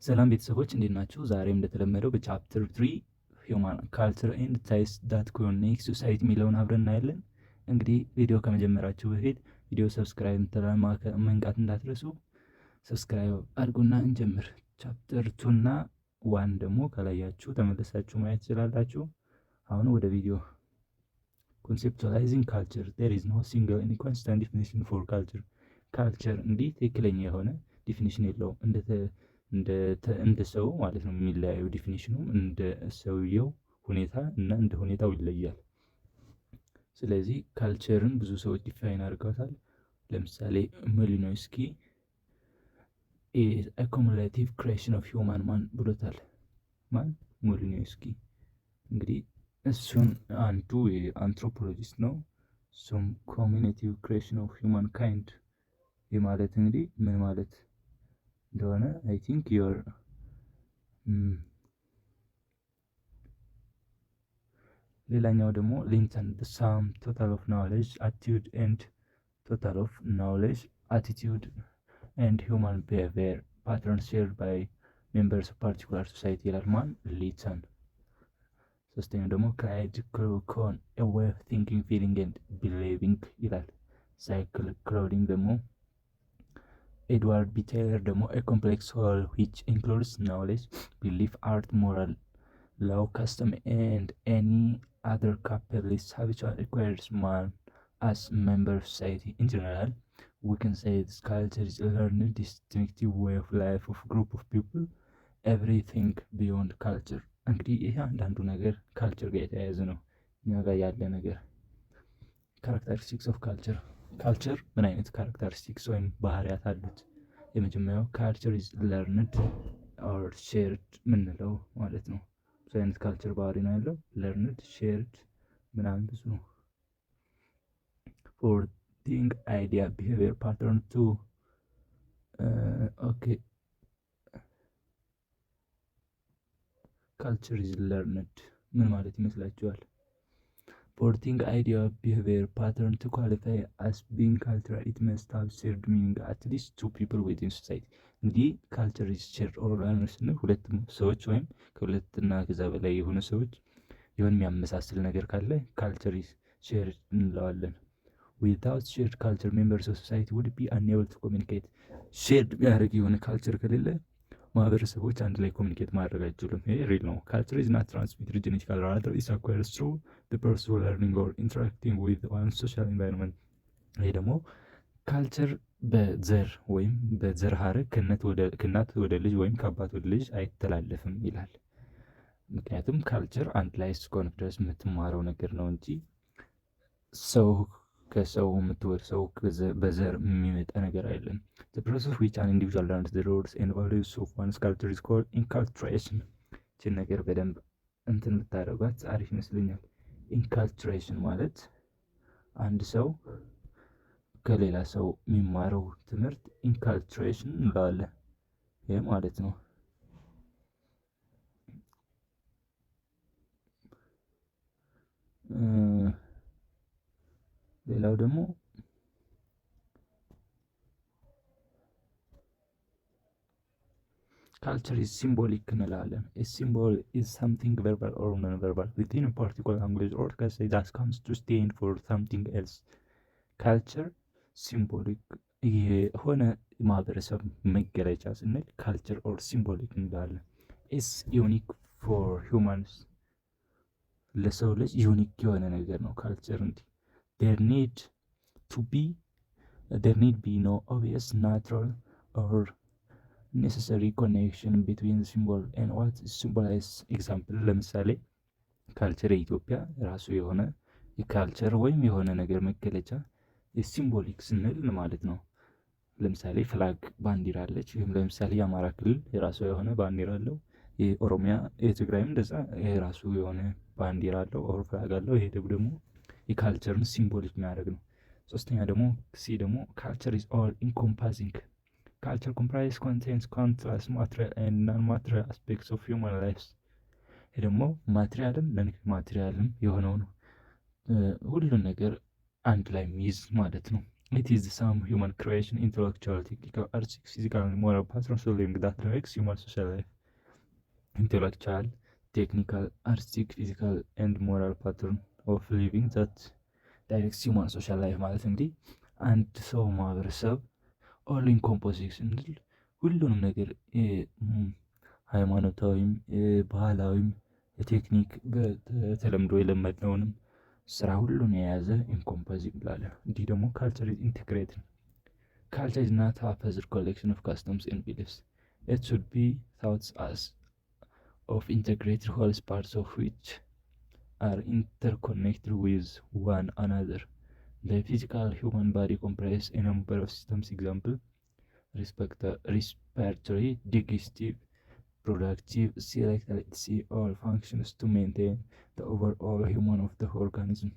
ሰላም ቤተሰቦች እንዴት ናችሁ? ዛሬም እንደተለመደው በቻፕተር 3 ሂውማን ካልቸር ኤንድ ታይስ ዳት ኮኔክት ሶሳይቲ የሚለውን አብረን እናያለን። እንግዲህ ቪዲዮ ከመጀመራችሁ በፊት ቪዲዮ ሰብስክራይብ መንቃት እንዳትረሱ። ሰብስክራይብ አድርጉና እንጀምር። ቻፕተር 2 እና 1 ደግሞ ከላያችሁ ተመለሳችሁ ማየት ትችላላችሁ። አሁን ወደ ቪዲዮ። ኮንሴፕቹዋላይዚንግ ካልቸር ዜር ኢዝ ኖ ሲንግል ኤንድ ኮንስታንት ዲፊኒሽን ፎር ካልቸር። ካልቸር እንዲህ ትክክለኛ የሆነ ዲፊኒሽን የለውም። እንደ ሰው ማለት ነው የሚለያዩ ዲፊኒሽኑ እንደ ሰውየው ሁኔታ እና እንደ ሁኔታው ይለያል። ስለዚህ ካልቸርን ብዙ ሰዎች ዲፋይን አድርገውታል። ለምሳሌ ሜሊኖስኪ ኢዝ አ ኩሙሌቲቭ ክሬሽን ኦፍ ሂውማን ማን ብሎታል። ማን? ሜሊኖስኪ። እንግዲህ እሱን አንዱ የአንትሮፖሎጂስት ነው። እሱም ኮሙሌቲቭ ክሬሽን ኦፍ ሂውማን ካይንድ ማለት እንግዲህ ምን ማለት እንደሆነ አይ ቲንክ ዮር ሌላኛው ደግሞ ሊንተን the sum total of knowledge attitude and total of knowledge attitude and human behavior patterns shared by members of particular society ይላል። ማን? ሊንተን። ሶስተኛው ደግሞ ክላይድ ክሩኮን a way of thinking feeling and believing ይላል። ሳይክል ክሎዲንግ ደግሞ ኤድዋርድ ቢ ቴይለር ደግሞ a complex whole which includes knowledge, belief, art, moral, law, custom, and any other capitalist habitual requires man as member of society. In general, we can say this culture is a learned, distinctive way of life of group of people, everything beyond culture. እንግዲህ ይሄ አንዳንዱ ነገር ካልቸር ጋር የተያያዘ ነው። እኛ ጋር ያለ ነገር ካራክተሪስቲክስ ኦፍ ካልቸር። ካልቸር ምን አይነት ካራክተሪስቲክስ ወይም ባህሪያት አሉት? የመጀመሪያው ካልቸር ኢዝ ለርንድ ኦር ሼርድ ምንለው ማለት ነው። ብዙ አይነት ካልቸር ባህሪ ነው ያለው። ለርንድ፣ ሼርድ ምናምን ብዙ ነው። ፎር ቲንግ አይዲያ ቢሄቪየር ፓተርን ቱ ኦኬ ካልቸር ኢዝ ለርንድ ምን ማለት ይመስላችኋል? For thing idea behavior pattern to qualify as being cultural it must have shared meaning at least two people within society. እንግዲህ ካልቸር is shared or learned ስንል ሁለት ሰዎች ወይም ከሁለትና ከዛ በላይ የሆኑ ሰዎች የሆነ የሚያመሳስል ነገር ካለ ካልቸር is shared እንለዋለን። Without shared culture members of society would be unable to communicate. shared ቢያደርግ የሆነ ካልቸር ከሌለ ማህበረሰቦች አንድ ላይ ኮሚኒኬት ማድረግ አይችሉም። ይሄ ሪል ነው። ካልቸር is not transmitted genetically rather is acquired through the person learning or interacting with one social environment. ይሄ ደግሞ ካልቸር በዘር ወይም በዘር ሀረግ ከእናት ወደ ልጅ ወይም ከአባት ወደ ልጅ አይተላለፍም ይላል። ምክንያቱም ካልቸር አንድ ላይ እስከሆነ ድረስ የምትማረው ነገር ነው እንጂ ሰው ከሰው የምትወርሰው በዘር የሚመጣ ነገር አይደለም። The process which an individual learns the roles and values of one's culture is called inculturation. ይህችን ነገር በደንብ እንትን ብታደርጓት አሪፍ ይመስለኛል። ኢንካልቹሬሽን ማለት አንድ ሰው ከሌላ ሰው የሚማረው ትምህርት ኢንካልቹሬሽን እንለዋለን። ይህ ማለት ነው። ሌላው ደግሞ culture is symbolic እንላለን። A symbol is something verbal or non-verbal within a particular language or culture that comes to stand for something else. culture symbolic የሆነ ማህበረሰብ መገለጫ ስንል culture or symbolic እንላለን። is unique for humans ለሰው ልጅ ዩኒክ የሆነ ነገር ነው ካልቸር። እንዲህ there need be no obvious natural or necessary connection between the symbol and what is symbolized. example ለምሳሌ ካልቸር የኢትዮጵያ ራሱ የሆነ የካልቸር ወይም የሆነ ነገር መገለጫ የሲምቦሊክ ስንል ማለት ነው። ለምሳሌ ፍላግ ባንዲራ አለች። ወይም ለምሳሌ የአማራ ክልል የራሱ የሆነ ባንዲራ አለው። የኦሮሚያ የትግራይም እንደዛ የራሱ የሆነ ባንዲራ አለው ኦር ፍላግ አለው። ይሄ ደግሞ የካልቸርን ሲምቦሊክ የሚያደርግ ነው። ሶስተኛ ደግሞ ካልቸር is all encompassing. Culture comprises contains countless material and non-material aspects of human lives. ይህ ደግሞ ማቴሪያልም ነን ማቴሪያልም የሆነው ነው። ሁሉን ነገር አንድ ላይ የሚይዝ ማለት ነው። It is some human creation, intellectual, technical, artistic, physical, and moral patterns of living that directs human social life. Intellectual, technical, artistic, physical, and moral pattern of living that directs human social life ማለት እንግዲህ አንድ ሰው ማህበረሰብ ኦል ኢንኮምፖሲንግ ስንል ሁሉንም ነገር ሃይማኖታዊም፣ ባህላዊም፣ የቴክኒክ በተለምዶ የለመድነውንም ስራ ሁሉን የያዘ ኢንኮምፖዚንግ እንላለን። እንዲህ ደግሞ ካልቸር ኢንቴግሬትድ culture is not a haphazard collection of customs and beliefs. It should be thought as of integrated wholes, parts of which are interconnected with one another. The physical human body comprises a number of systems, example, respiratory, digestive, productive, selective, etc. all functions to maintain the overall human of the organism.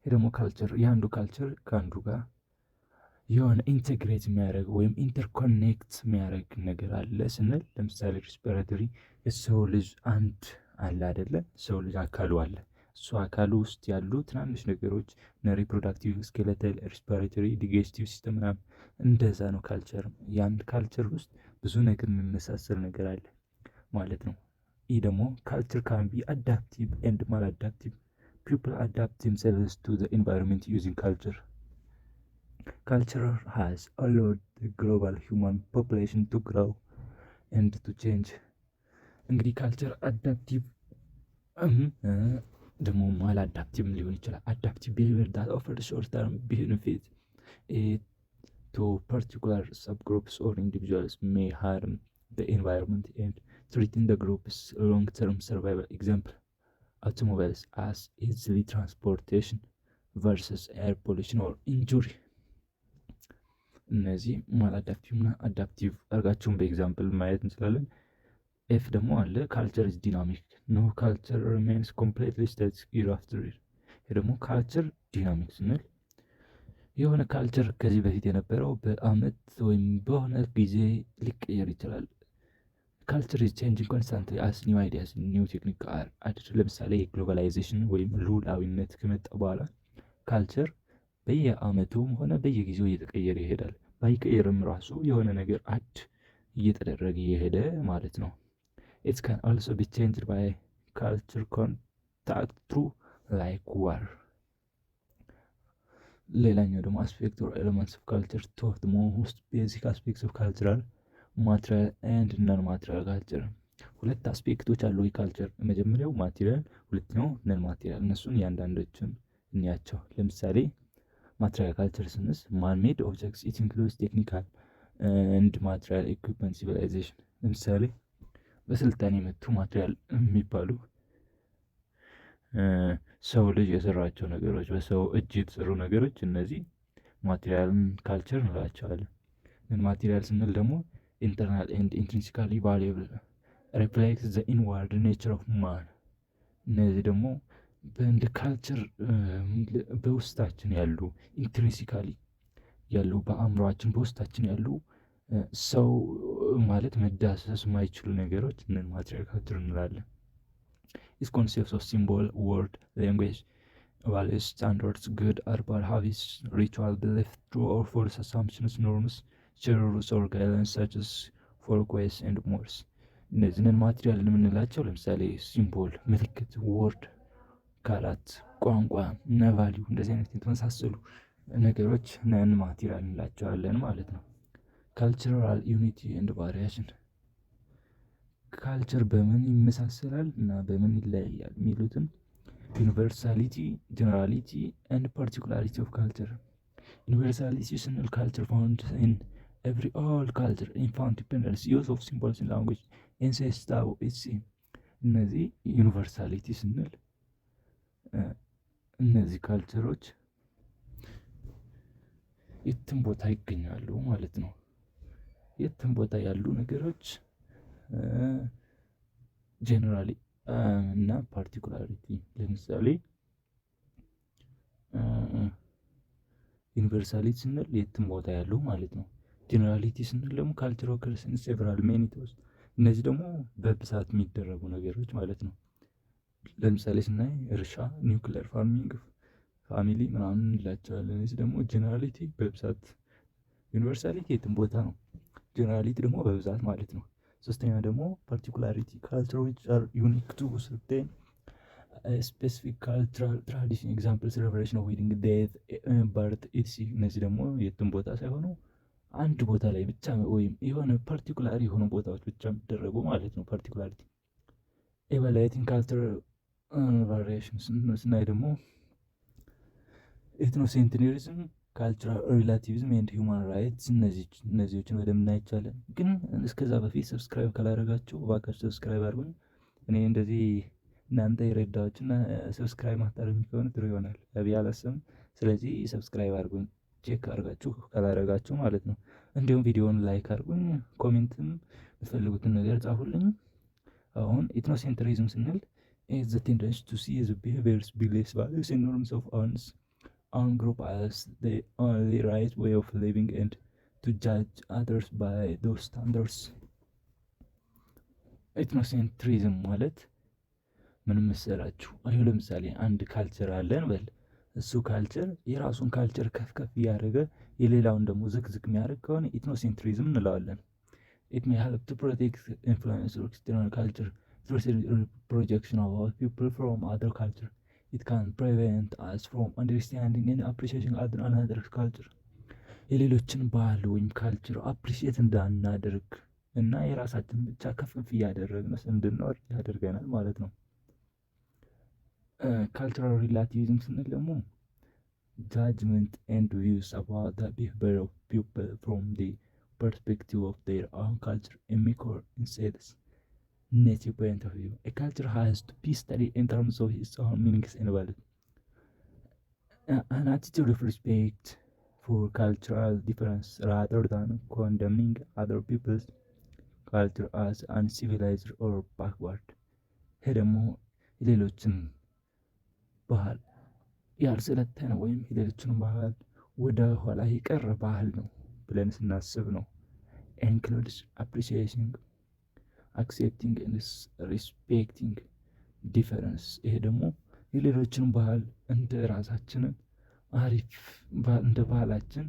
ይህ ደግሞ ካልቸር የአንዱ ካልቸር ከአንዱ ጋር የሆነ ኢንቴግሬት የሚያደርግ ወይም ኢንተርኮኔክት የሚያደርግ ነገር አለ ስንል ለምሳሌ ሪስፒራቶሪ የሰው ልጅ አንድ አለ አይደለ? ሰው ልጅ አካሉ አለ። እሱ አካሉ ውስጥ ያሉ ትናንሽ ነገሮች ሪፕሮዳክቲቭ፣ ስኬለተል፣ ሪስፒራቶሪ፣ ዲጌስቲቭ ሲስተም ምናምን እንደዛ ነው። ካልቸር የአንድ ካልቸር ውስጥ ብዙ ነገር የሚመሳሰል ነገር አለ ማለት ነው። ይህ ደግሞ ካልቸር ካን ቢ አዳፕቲቭ ኤንድ ማል አዳፕቲቭ። ፒፕል አዳፕት themselves to the environment using culture. Culture has allowed the global human population to grow and to change. እንግዲህ ካልቸር አዳፕቲቭ ደግሞ ማል አዳፕቲቭ ሊሆን ይችላል። አዳፕቲቭ ቢሄቪየር that offers short-term benefit to particular subgroups or individuals may harm the environment and threaten the group's long-term survival. Example, automobiles as easily transportation versus air pollution or injury. እነዚህ ማል አዳፕቲቭ እና አዳፕቲቭ አድርጋችሁን በኤግዛምፕል ማየት እንችላለን። ኤፍ ደግሞ አለ ካልቸር ኢዝ ዲናሚክ ኖ ካልቸር ሪሜንስ ኮምፕሌትሊ ስታቲክ ይር አፍተር ይር። ይህ ደግሞ ካልቸር ዲናሚክ ስንል የሆነ ካልቸር ከዚህ በፊት የነበረው በአመት ወይም በሆነ ጊዜ ሊቀየር ይችላል። ካልቸር ኢዝ ቼንጂንግ ኮንስታንትሊ አስ ኒው አይዲያስ ኒው ቴክኒክ አር አድድ። ለምሳሌ የግሎባላይዜሽን ወይም ሉዓላዊነት ከመጣ በኋላ ካልቸር በየአመቱም ሆነ በየጊዜው እየተቀየረ ይሄዳል። ባይቀየርም ራሱ የሆነ ነገር አድ እየተደረገ እየሄደ ማለት ነው። It can also be changed by culture contact through like war. ሌላኛው ደግሞ አስፔክት ኦር ኤሌመንትስ ኦፍ ካልቸር ቱ ኦፍ ዘ ሞስት ቤዚክ አስፔክትስ ኦፍ ካልቸራል ማቴሪያል ኤንድ ነን ማቴሪያል ካልቸር። ሁለት አስፔክቶች አሉ የካልቸር። የመጀመሪያው ማቴሪያል፣ ሁለተኛው ነን ማቴሪያል። እነሱን እያንዳንዶችን እንያቸው። ለምሳሌ ማቴሪያል ካልቸር ስንስ ማንሜድ ኦብጀክትስ ኢት ኢንክሉድስ ቴክኒካል ኤንድ ማቴሪያል ኢኩዊፕመንት ሲቪላይዜሽን። ለምሳሌ በስልጣኔ የመጡ ማቴሪያል የሚባሉ ሰው ልጅ የሰራቸው ነገሮች፣ በሰው እጅ የተሰሩ ነገሮች፣ እነዚህ ማቴሪያል ካልቸር እንላቸዋለን። ግን ማቴሪያል ስንል ደግሞ ኢንተርናል ኤንድ ኢንትሪንሲካሊ ቫሉየብል ሪፍሌክትስ ዘ ኢንዋርድ ኔቸር ኦፍ ማን። እነዚህ ደግሞ እንደ ካልቸር በውስጣችን ያሉ ኢንትሪንሲካሊ ያሉ በአእምሯችን በውስጣችን ያሉ ሰው ማለት መዳሰስ የማይችሉ ነገሮች እነን ማቴሪያል ካልቸር እንላለን። Its concepts of symbol, word, language, values, standards, good or bad habits, ritual belief, true or false assumptions, norms, rules or guidelines such as folkways and more. እነዚህን ማቴሪያል የምንላቸው ለምሳሌ ሲምቦል፣ ምልክት፣ ወርድ፣ ቃላት፣ ቋንቋ እና ቫሊዩ እንደዚህ አይነት የተመሳሰሉ ነገሮች ነን ማቴሪያል እንላቸዋለን ማለት ነው። ካልቸራል ዩኒቲ ኤንድ ቫሪዬሽን ካልቸር በምን ይመሳሰላል እና በምን ይለያያል የሚሉትን ዩኒቨርሳሊቲ፣ ጀነራሊቲ ኤንድ ፓርቲኩላሪቲ ኦፍ ካልቸር። ዩኒቨርሳሊቲ ስንል ካልቸር ፋውንድ ኢን ኤቭሪ ኦል ካልቸር ኢንፋንት ዲፔንደንስ ዩዝ ኦፍ ሲምቦልስ ኢን ላንጉዌጅ ኢንሴስታው ኢሲ። እነዚህ ዩኒቨርሳሊቲ ስንል እነዚህ ካልቸሮች የትም ቦታ ይገኛሉ ማለት ነው። የትም ቦታ ያሉ ነገሮች ጀነራሊ እና ፓርቲኩላሪቲ። ለምሳሌ ዩኒቨርሳሊቲ ስንል የትም ቦታ ያሉ ማለት ነው። ጀነራሊቲ ስንል ደግሞ ካልቸራል ኦከርስ ሴቨራል ሜኒቶስ። እነዚህ ደግሞ በብዛት የሚደረጉ ነገሮች ማለት ነው። ለምሳሌ ስናይ እርሻ፣ ኒውክሊየር ፋርሚንግ፣ ፋሚሊ ምናምን እንላቸዋለን። እዚህ ደግሞ ጀነራሊቲ በብዛት ዩኒቨርሳሊቲ የትም ቦታ ነው። ጀነራሊቲ ደግሞ በብዛት ማለት ነው። ሶስተኛ ደግሞ ፓርቲኩላሪቲ ካልቸር ዊች አር ዩኒክ ቱ ሰርቴን ስፔሲፊክ ካልቸራል ትራዲሽን ኤግዛምፕል ሴሌብሬሽን ኦፍ ዌዲንግ ዴት በርት ኢትሲ። እነዚህ ደግሞ የትም ቦታ ሳይሆኑ አንድ ቦታ ላይ ብቻ ወይም የሆነ ፓርቲኩላር የሆኑ ቦታዎች ብቻ የሚደረጉ ማለት ነው። ፓርቲኩላሪቲ ኤቫሉዌቲንግ ካልቸር ቫሪዬሽን ስናይ ደግሞ ኤትኖሴንትሪዝም፣ ካልቸራል ሪላቲቪዝም ኤንድ ሂውማን ራይትስ እነዚዎችን በደንብ እናያቸዋለን። ግን እስከዛ በፊት ሰብስክራይብ ካላደረጋችሁ እባካችሁ ሰብስክራይብ አድርጉኝ። እኔ እንደዚህ እናንተ የረዳዎችና ሰብስክራይብ ማታደርጉ ከሆነ ጥሩ ይሆናል ብዬ አላስብም። ስለዚህ ሰብስክራይብ አድርጉኝ፣ ቼክ አድርጋችሁ ካላደረጋችሁ ማለት ነው። እንዲሁም ቪዲዮውን ላይክ አድርጉኝ፣ ኮሜንትም የምትፈልጉትን ነገር ጻፉልኝ። አሁን ኤትኖሴንትሪዝም ስንል ዘ ቴንደንሲ ቱ ሲ ዘ ቢሄቪየርስ ቢሊፍስ ቫሉስ ኤንድ ኖርምስ ኦፍ own group as the only right way of living and to judge others by those standards. ኤትኖሴንትሪዝም ማለት ምን መሰላችሁ? አሁን ለምሳሌ አንድ ካልቸር አለን በል። እሱ ካልቸር የራሱን ካልቸር ከፍ ከፍ እያደረገ የሌላውን ደግሞ ዝቅ ዝቅ የሚያደርግ ከሆነ ኤትኖሴንትሪዝም እንለዋለን። it may help to protect influence of external culture through projection of our people from other culture. It can prevent us from understanding and appreciating another culture. የሌሎችን ባህል ወይም ካልቸር አፕሪሺየት እንዳናደርግ እና የራሳችን ብቻ ከፍ እያደረግን እንድንኖር ያደርገናል ማለት ነው። ካልቸራል ሪላቲቪዝም ስንል ደግሞ judgment and views about the behavior of people from the perspective of their own culture and make or instead native point of view. A culture has to be studied in terms of its own meanings and values. An attitude of respect for cultural difference rather than condemning other people's culture as uncivilized or backward. ይሄ ደግሞ የሌሎችን ባህል ያልሰለጠነ ወይም የሌሎችን ባህል ወደ ኋላ የቀረ ባህል ነው ብለን ስናስብ ነው። includes appreciating, accepting and respecting difference። ይሄ ደግሞ የሌሎችን ባህል እንደ ራሳችንን አሪፍ እንደ ባህላችን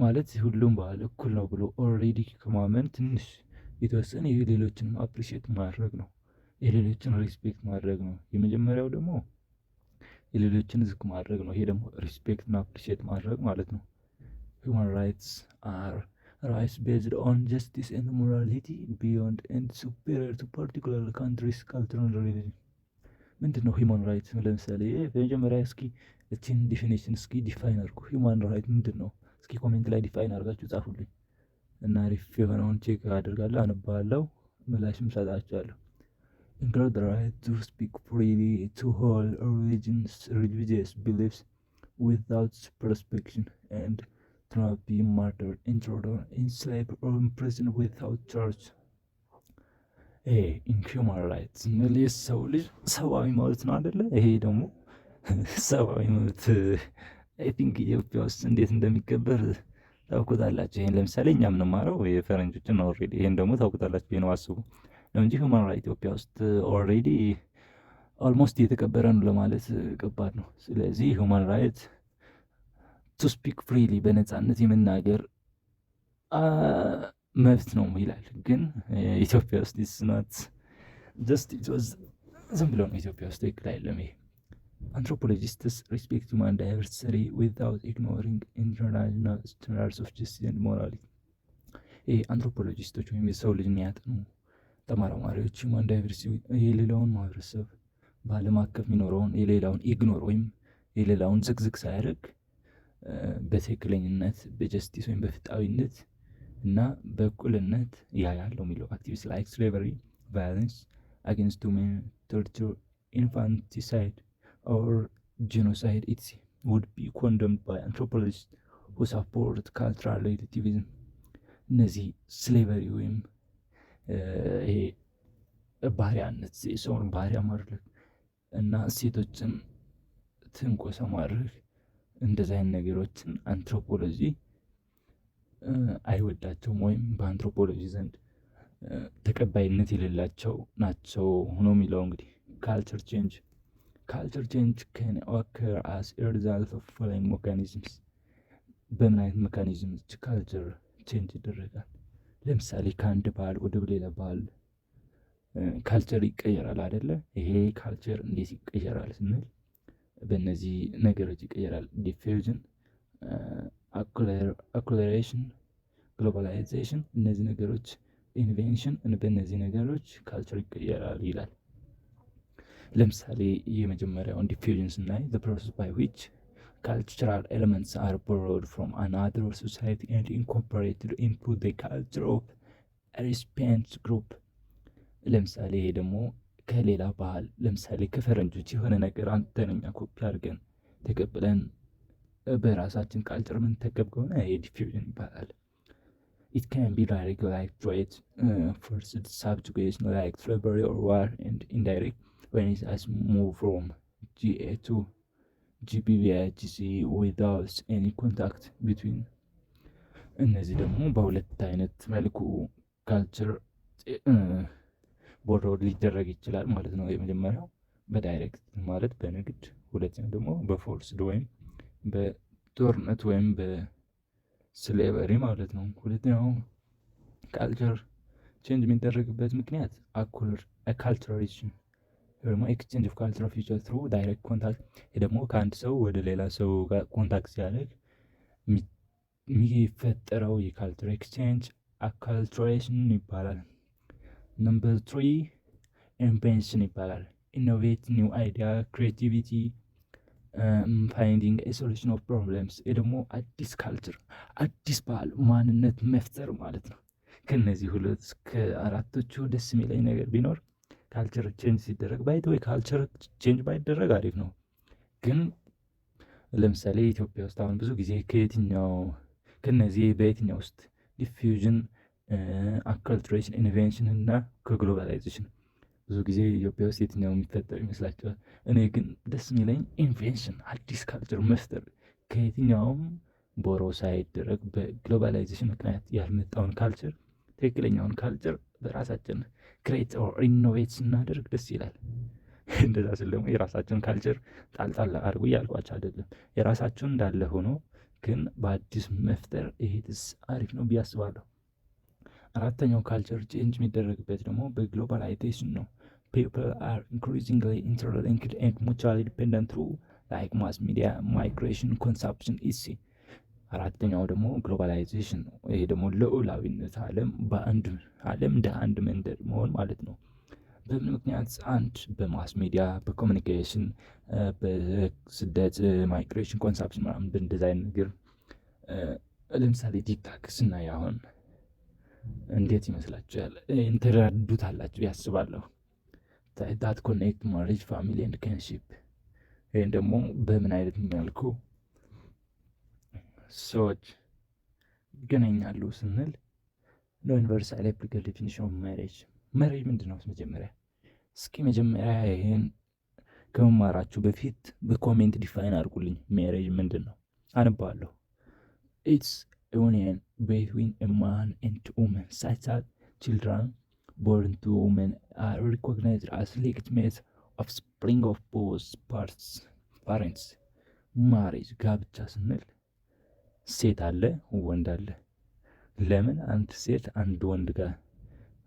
ማለት ሁሉም ባህል እኩል ነው ብሎ ኦልሬዲ ከማመን ትንሽ የተወሰነ የሌሎችንም አፕሪሺየት ማድረግ ነው፣ የሌሎችን ሪስፔክት ማድረግ ነው። የመጀመሪያው ደግሞ የሌሎችን ዝቅ ማድረግ ነው። ይሄ ደግሞ ሪስፔክት እና አፕሪሺየት ማድረግ ማለት ነው። ሁማን ራይትስ አር rights based on justice and morality beyond and superior to particular countries culture and religion። ምንድን ነው ሂውማን ራይት? ለምሳሌ በመጀመሪያ እስኪ እቺን ዲፊኒሽን እስኪ ዲፋይን አድርጉ። ሂውማን ራይት ምንድን ነው? እስኪ ኮሜንት ላይ ዲፋይን አድርጋችሁ ጻፉልኝ እና አሪፍ የሆነውን ቼክ አድርጋለሁ፣ አነባለሁ፣ ምላሽም ሰጣችኋለሁ። include the right to speak freely, to hold religious beliefs without persecution, and to not be murdered, injured, or enslaved, or imprisoned without charge. ኢንሂውማን ራይትስ ስንል የሰው ልጅ ሰብአዊ መብት ነው አይደለ? ይሄ ደግሞ ሰብአዊ መብት አይ ቲንክ ኢትዮጵያ ውስጥ እንዴት እንደሚከበር ታውቁታላችሁ። ይሄን ለምሳሌ እኛ የምንማረው የፈረንጆችን ነው ኦልሬዲ። ይሄን ደግሞ ታውቁታላችሁ ብዬ ነው አስቡ ነው እንጂ ሂውማን ራይት ኢትዮጵያ ውስጥ ኦልሬዲ ኦልሞስት እየተከበረ ነው ለማለት ከባድ ነው። ስለዚህ ሂውማን ራይት ቱ ስፒክ ፍሪሊ በነፃነት የመናገር መብት ነው ይላል። ግን ኢትዮጵያ ውስጥ ስናት ጀስት ዝም ብሎ ነው ኢትዮጵያ ውስጥ ትክክል አይደለም ይሄ። አንትሮፖሎጂስትስ ሪስፔክት ሁማን ዳይቨርሲቲ ዊዛውት ኢግኖሪንግ ኢንተርናሽናል ስታንዳርድስ ኦፍ ጀስቲስ ኤንድ ሞራሊቲ። ይሄ አንትሮፖሎጂስቶች ወይም የሰው ልጅ የሚያጠኑ ተመራማሪዎች ሁማን ዳይቨርሲቲ የሌላውን ማህበረሰብ በዓለም አቀፍ የሚኖረውን የሌላውን ኢግኖር ወይም የሌላውን ዝግዝግ ሳያደርግ በትክክለኝነት በጀስቲስ ወይም በፍትሃዊነት እና በእኩልነት ያያለው የሚለው አክቲቪስት ላይክ ስሌቨሪ፣ ቫዮለንስ አጌንስት ውሜን፣ ቶርቸር፣ ኢንፋንቲሳይድ ኦር ጄኖሳይድ ኢትስ ውድ ቢ ኮንደምድ ባይ አንትሮፖሎጂስት ሁ ሳፖርት ካልቸራል ሪሌቲቪዝም። እነዚህ ስሌቨሪ ወይም ይሄ ባህሪያነት የሰውን ባህሪያ ማድረግ እና እሴቶችን ትንኮሳ ማድረግ እንደዚህ አይነት ነገሮችን አንትሮፖሎጂ አይወዳቸውም ወይም በአንትሮፖሎጂ ዘንድ ተቀባይነት የሌላቸው ናቸው ሆኖ የሚለው እንግዲህ ካልቸር ቼንጅ ካልቸር ቼንጅ ካን ኦከር አስ ኤ ሪዛልት ኦፍ ፎሎዊንግ ሜካኒዝምስ። በምን አይነት ሜካኒዝሞች ካልቸር ቼንጅ ይደረጋል? ለምሳሌ ከአንድ ባህል ወደ ሌላ ባህል ካልቸር ይቀየራል አይደለ? ይሄ ካልቸር እንዴት ይቀየራል ስንል በእነዚህ ነገሮች ይቀየራል። ዲፊውዥን፣ አኩሌሬሽን፣ ግሎባላይዜሽን፣ እነዚህ ነገሮች ኢንቬንሽን፣ በእነዚህ ነገሮች ካልቸር ይቀየራል ይላል። ለምሳሌ የመጀመሪያውን ዲፊውዥን ስናይ the process by which cultural elements are borrowed from another society and incorporated into the culture of a recipient group። ለምሳሌ ይሄ ደግሞ ከሌላ ባህል ለምሳሌ ከፈረንጆች የሆነ ነገር አንተን እኛ ኮፒ አድርገን ተቀብለን በራሳችን ካልቸር ምን ተቀብ ከሆነ ይሄ ዲፊውዥን ይባላል። It can be direct like trade, forced subjugation like slavery or war, and indirect when it has moved from GA to GB via GC without any contact between። እነዚህ ደግሞ በሁለት አይነት መልኩ ካልቸር ቦርድ ሊደረግ ይችላል ማለት ነው። የመጀመሪያው በዳይሬክት ማለት በንግድ፣ ሁለተኛው ደግሞ በፎርስድ ወይም በጦርነት ወይም በስሌቨሪ ማለት ነው። ሁለተኛው ካልቸር ቼንጅ የሚደረግበት ምክንያት አካልቸሬሽን ደግሞ ኤክስቼንጅ ኦፍ ካልቸር ፊቸር ትሩ ዳይሬክት ኮንታክት። ይህ ደግሞ ከአንድ ሰው ወደ ሌላ ሰው ጋር ኮንታክት ሲያደርግ የሚፈጠረው የካልቸር ኤክስቼንጅ አካልቸሬሽን ይባላል። ነምበር 3 ኢንቬንሽን ይባላል። ኢኖቬት ኒው አይዲያ ክሬቲቪቲ ፋይንዲንግ ሶሉሽን ኦፍ ፕሮብለምስ። ይህ ደግሞ አዲስ ካልቸር አዲስ ባህል ማንነት መፍጠር ማለት ነው። ከነዚህ ሁለት ከአራቶቹ ደስ የሚለኝ ነገር ቢኖር ካልቸር ቼንጅ ሲደረግ ባይተወይ ካልቸር ቼንጅ ባይደረግ አሪፍ ነው። ግን ለምሳሌ ኢትዮጵያ ውስጥ አሁን ብዙ ጊዜ ከነዚህ በየትኛው ውስጥ ዲፊውዥን፣ አካልቸሬሽን፣ ኢንቬንሽን እና ከግሎባላይዜሽን ብዙ ጊዜ ኢትዮጵያ ውስጥ የትኛው የሚፈጠር ይመስላችኋል? እኔ ግን ደስ የሚለኝ ኢንቬንሽን አዲስ ካልቸር መፍጠር ከየትኛውም ቦሮ ሳይደረግ በግሎባላይዜሽን ምክንያት ያልመጣውን ካልቸር ትክክለኛውን ካልቸር በራሳችን ክሬት ኦር ኢኖቬት ስናደርግ ደስ ይላል። እንደዛ ስል ደግሞ የራሳችን ካልቸር ጣልጣል አድርጉ እያልኳቸው አይደለም። የራሳችን እንዳለ ሆኖ ግን በአዲስ መፍጠር ይሄትስ አሪፍ ነው ብዬ አስባለሁ። አራተኛው ካልቸር ቼንጅ የሚደረግበት ደግሞ በግሎባላይዜሽን ነው። people are increasingly interlinked and mutually dependent through like mass media, migration, consumption etc. አራተኛው ደግሞ ግሎባላይዜሽን ነው። ይሄ ደግሞ ልዑላዊነት ዓለም በአንድ ዓለም እንደ አንድ መንደር መሆን ማለት ነው። በምን ምክንያት? አንድ በማስ ሚዲያ፣ በኮሚኒኬሽን፣ በስደት፣ ማይግሬሽን፣ ኮንሳፕሽን ምናምን በእንደዛ አይነት ነገር። ለምሳሌ ቲክታክ ስናይ አሁን እንዴት ይመስላችኋል? ትረዱታላችሁ ያስባለሁ። ዳት ኮኔክት ማሬጅ ፋሚሊ ኤንድ ኪንሺፕ። ይህን ደግሞ በምን አይነት መልኩ ሰዎች ይገናኛሉ ስንል ዩኒቨርሳል አፕሊካል ዴፊኒሽን ኦፍ ማሬጅ። ማሬጅ ምንድን ነው? መጀመሪያ እስኪ መጀመሪያ ይሄን ከመማራችሁ በፊት በኮሜንት ዲፋይን አድርጉልኝ። ማሬጅ ምንድን ነው? አነባለሁ። ኢትስ ዩኒየን ቢትዊን ኤ ማን ኤንድ ውመን such that children born to women are recognized as legitimate offspring of both parents። ማሬጅ ጋብቻ ስንል ሴት አለ ወንድ አለ። ለምን አንድ ሴት አንድ ወንድ ጋር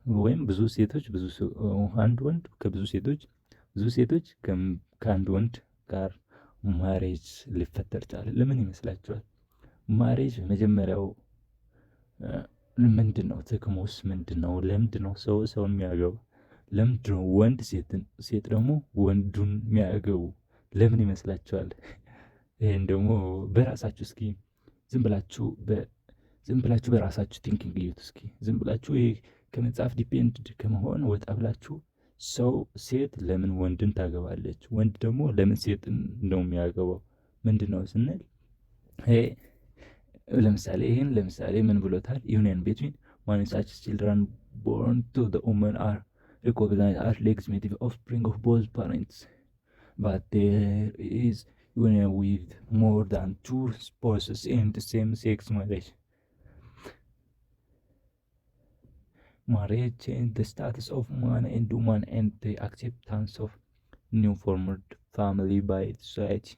ወይም ብዙ ሴቶች አንድ ወንድ ከብዙ ሴቶች ከአንድ ወንድ ጋር ማሬጅ ሊፈጠር ቻለ? ለምን ይመስላችኋል? ማሬጅ መጀመሪያው ምንድን ነው? ጥቅሙስ ምንድን ነው? ለምንድን ነው ሰው የሚያገቡ? ለምንድን ነው ወንድ ሴት ደግሞ ወንዱን የሚያገቡ? ለምን ይመስላችኋል? ይህን ደግሞ በራሳችሁ እስኪ ዝም ብላችሁ በራሳችሁ ቲንኪንግ እዩት። እስኪ ዝም ብላችሁ ይሄ ከመጽሐፍ ዲፔንድ ከመሆን ወጣ ብላችሁ ሴት ለምን ወንድን ታገባለች? ወንድ ደግሞ ለምን ሴትን ነው የሚያገባው? ምንድን ነው ስንል ለምሳሌ ምን ብሎታል? ዩኒየን ቢትዊን one and such children born to the woman are recognized as legitimate offspring of both parents, but there is union with more than two spouses in the same sex marriage. Marriage changes the status of man and woman and the acceptance of new formed family by society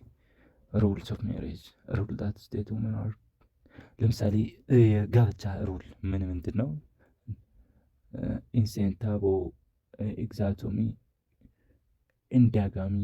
rules of marriage rule that state women are ለምሳሌ የጋብቻ ሩል ምንድን ነው? ኢንሴንታቦ፣ ኤግዛቶሚ፣ ኢንዳጋሚ፣